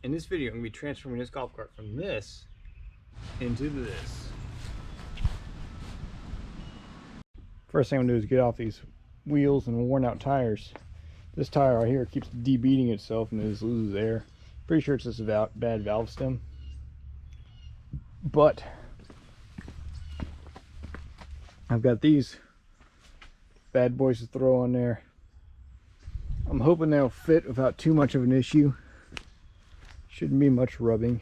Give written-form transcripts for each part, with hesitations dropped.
In this video, I'm going to be transforming this golf cart from this into this. First thing I'm going to do is get off these wheels and worn out tires. This tire right here keeps debeating itself and it just loses air. Pretty sure it's just a bad valve stem. But I've got these bad boys to throw on there. I'm hoping they'll fit without too much of an issue. Shouldn't be much rubbing.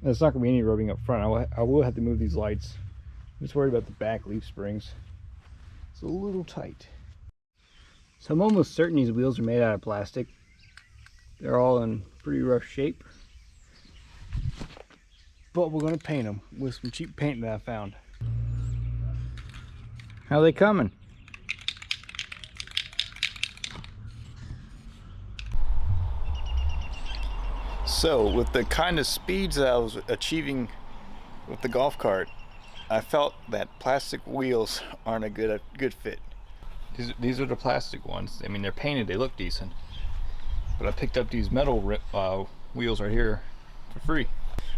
There's not going to be any rubbing up front. I will have to move these lights. I'm just worried about the back leaf springs. It's a little tight. So I'm almost certain these wheels are made out of plastic. They're all in pretty rough shape. But we're going to paint them with some cheap paint that I found. How are they coming? So with the kind of speeds that I was achieving with the golf cart, I felt that plastic wheels aren't a good fit. These are the plastic ones. I mean, they're painted, they look decent. But I picked up these metal wheels right here for free.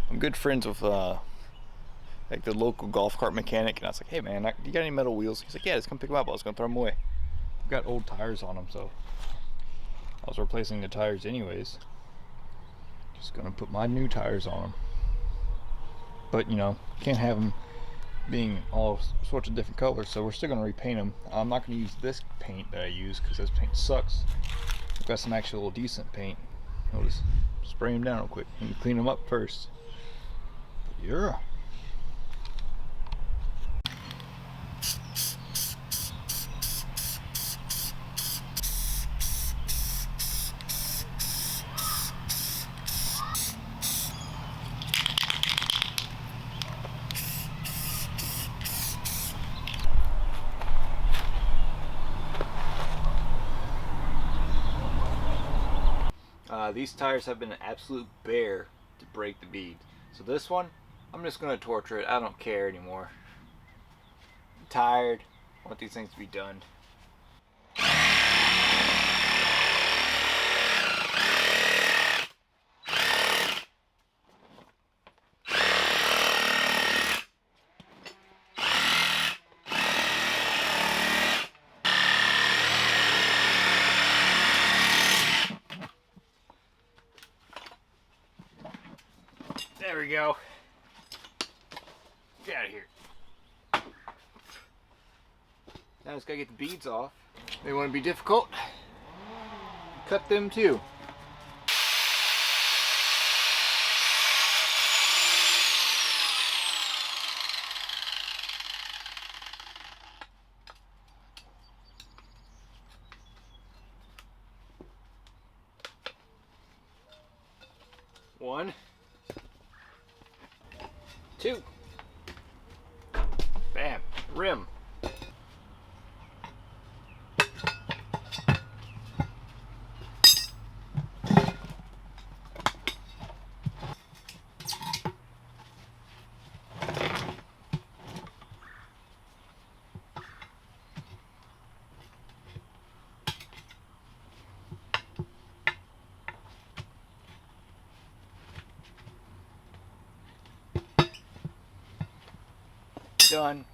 I'm good friends with like the local golf cart mechanic, and I was like, hey man, you got any metal wheels? He's like, yeah, just come pick them up. I was gonna throw them away. I've got old tires on them, so I was replacing the tires anyways. Just gonna put my new tires on them. But you know, can't have them being all sorts of different colors, so we're still gonna repaint them. I'm not gonna use this paint that I use because this paint sucks. I've got some actual decent paint. I'll just spray them down real quick and clean them up first. But yeah. These tires have been an absolute bear to break the bead. So this one, I'm just going to torture it. I don't care anymore. I'm tired. I want these things to be done. There we go. Get out of here. Now I just gotta get the beads off. They want to be difficult. Cut them too. One. Two. Bam. Rim. Done.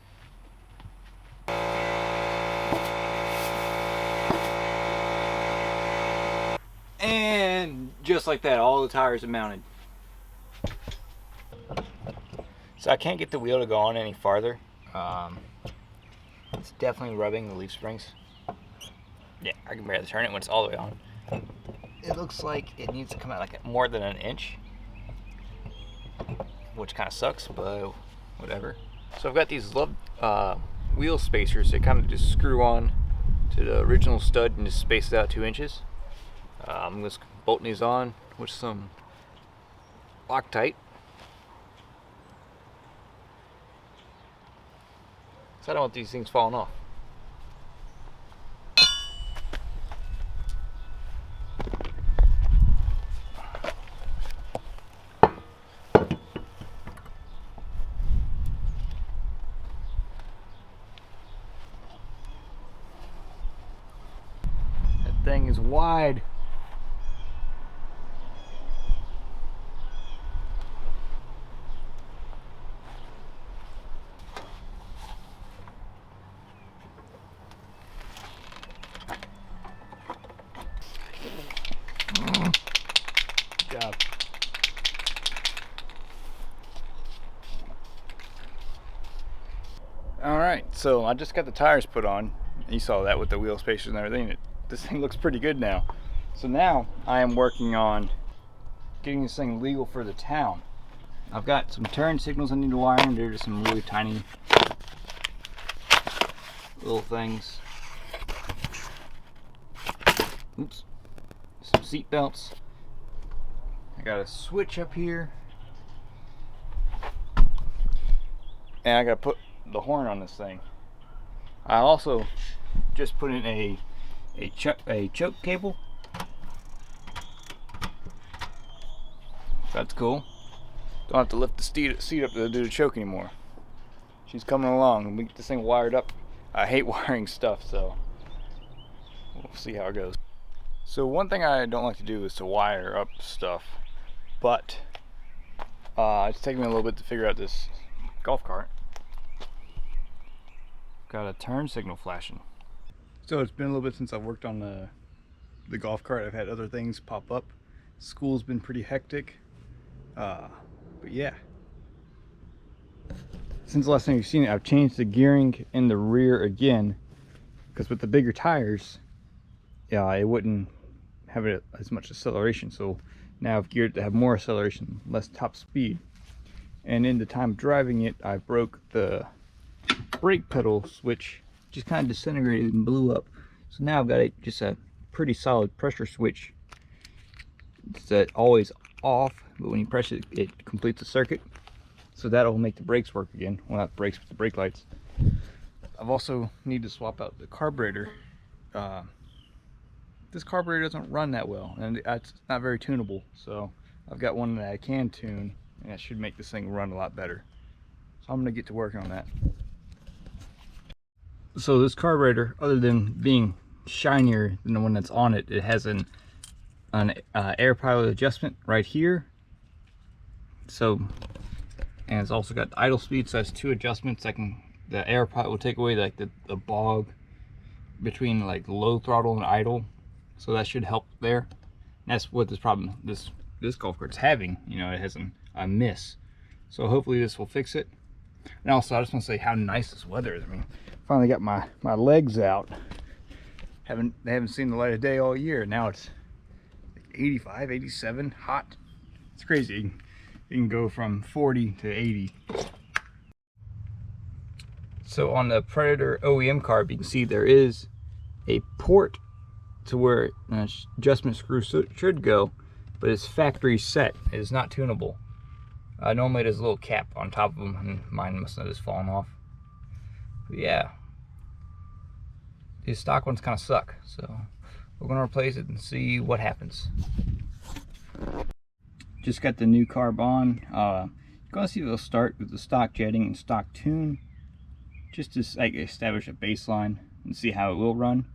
And just like that, all the tires are mounted. So I can't get the wheel to go on any farther. It's definitely rubbing the leaf springs. Yeah, I can barely turn it when it's all the way on. It looks like it needs to come out like more than an inch, which kind of sucks, but whatever. So I've got these wheel spacers. They kind of just screw on to the original stud and just space it out 2 inches. I'm just bolting these on with some Loctite. So I don't want these things falling off. Thing is wide. So I just got the tires put on. You saw that with the wheel spacers and everything. This thing looks pretty good now. So now I am working on getting this thing legal for the town. I've got some turn signals I need to wire in. They're just some really tiny little things. Oops. Some seat belts. I got a switch up here. And I gotta put the horn on this thing. I also just put in a choke cable. That's cool. Don't have to lift the seat up to do the choke anymore. She's coming along, and we get this thing wired up. I hate wiring stuff, so we'll see how it goes. So one thing I don't like to do is to wire up stuff, but it's taken me a little bit to figure out this golf cart. Got a turn signal flashing. So it's been a little bit since I've worked on the golf cart. I've had other things pop up. School's been pretty hectic. But yeah. Since the last time you've seen it, I've changed the gearing in the rear again. Because with the bigger tires, yeah, it wouldn't have it as much acceleration. So now I've geared to have more acceleration, less top speed. And in the time of driving it, I broke the brake pedal switch, just kind of disintegrated and blew up. So now I've got just a pretty solid pressure switch. It's always off, but when you press it, it completes the circuit. So that'll make the brakes work again. Well, not brakes, but the brake lights. I've also need to swap out the carburetor. This carburetor doesn't run that well, and it's not very tunable. So I've got one that I can tune, and that should make this thing run a lot better. So I'm gonna get to working on that. So this carburetor, other than being shinier than the one that's on it, it has an air pilot adjustment right here. So, and it's also got idle speed, so that's 2 adjustments. The air pilot will take away like the bog between like low throttle and idle, so that should help there. And that's what this golf cart's having. You know, it has a miss, so hopefully this will fix it. And also, I just want to say how nice this weather is. I mean, finally got my legs out. They haven't seen the light of day all year. Now it's like 85, 87, hot. It's crazy. You can go from 40 to 80. So on the Predator OEM carb, you can see there is a port to where an adjustment screw should go, but it's factory set. It is not tunable. Normally there's a little cap on top of them, and mine must have just fallen off. But yeah, these stock ones kind of suck, so we're going to replace it and see what happens. Just got the new carb on. You're going to see it'll start with the stock jetting and stock tune, just to like establish a baseline and see how it will run.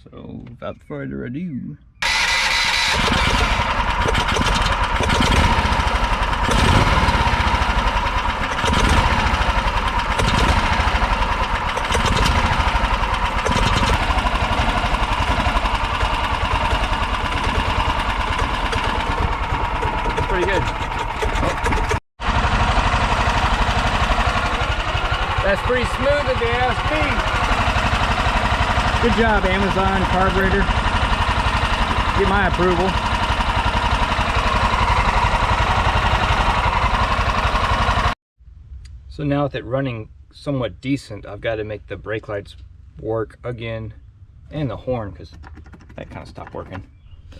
So without further ado, pretty good. That's pretty smooth if you ask me. Good job, Amazon carburetor. Get my approval. So now with it running somewhat decent, I've got to make the brake lights work again, and the horn, because that kind of stopped working. I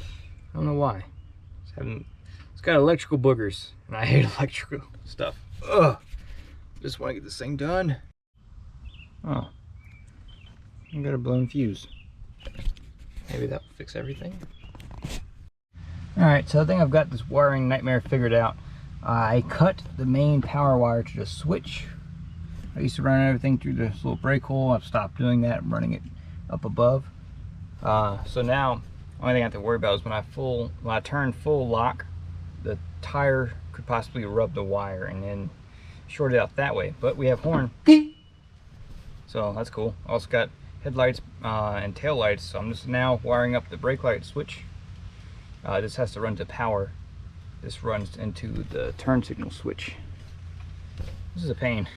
don't know why. It's got electrical boogers, and I hate electrical stuff. Ugh. Just want to get this thing done. Oh, I got a blown fuse. Maybe that will fix everything. Alright, so I think I've got this wiring nightmare figured out. I cut the main power wire to the switch. I used to run everything through this little brake hole. I've stopped doing that. I'm running it up above. So now, the only thing I have to worry about is when I turn full lock, the tire could possibly rub the wire and then short it out that way. But we have horn, so that's cool. Also got headlights and tail lights, so I'm just now wiring up the brake light switch. This has to run to power. This runs into the turn signal switch. This is a pain.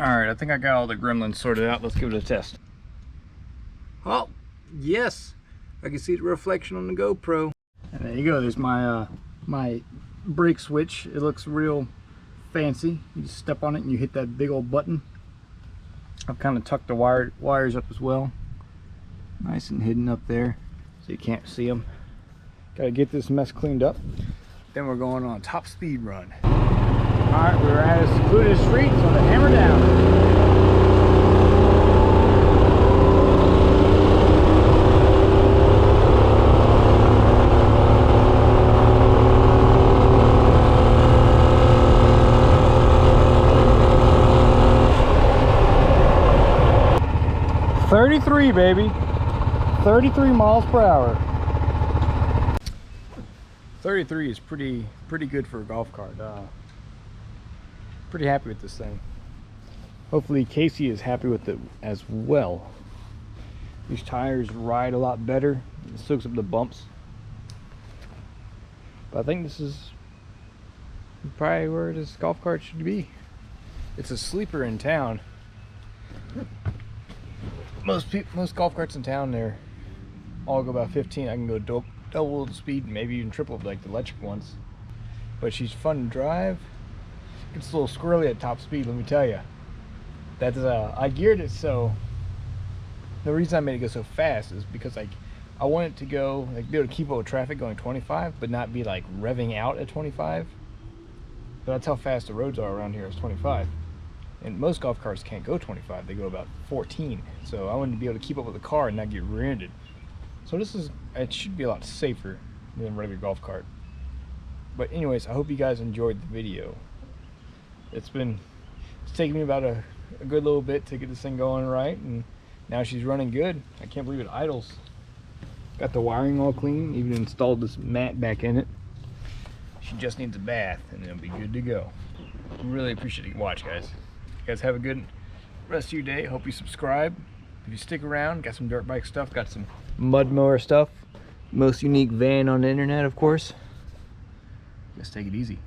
Alright, I think I got all the gremlins sorted out. Let's give it a test. Oh, yes. I can see the reflection on the GoPro. And there you go. There's my my brake switch. It looks real fancy. You just step on it and you hit that big old button. I've kind of tucked the wires up as well. Nice and hidden up there so you can't see them. Got to get this mess cleaned up. Then we're going on a top speed run. Alright, we're at a secluded street, so the hammer down. .33, baby. 33 miles per hour. 33 is pretty good for a golf cart. Pretty happy with this thing. Hopefully Casey is happy with it as well. These tires ride a lot better. It soaks up the bumps. But I think this is probably where this golf cart should be. It's a sleeper in town. Most golf carts in town, they're all go about 15. I can go double the speed, maybe even triple like the electric ones. But she's fun to drive. It's a little squirrely at top speed, let me tell you. That's I geared it so. The reason I made it go so fast is because I want it to go be able to keep up with traffic going 25, but not be like revving out at 25. But that's how fast the roads are around here. It's 25. And most golf carts can't go 25, they go about 14. So I wanted to be able to keep up with the car and not get rear-ended. So it should be a lot safer than a regular golf cart. But anyways, I hope you guys enjoyed the video. It's taken me about a good little bit to get this thing going right, and now she's running good. I can't believe it idles. Got the wiring all clean, even installed this mat back in it. She just needs a bath and it'll be good to go. Really appreciate it. Watch, guys. You guys have a good rest of your day. Hope you subscribe. If you stick around, got some dirt bike stuff, got some mud mower stuff. Most unique van on the internet, of course. Just take it easy.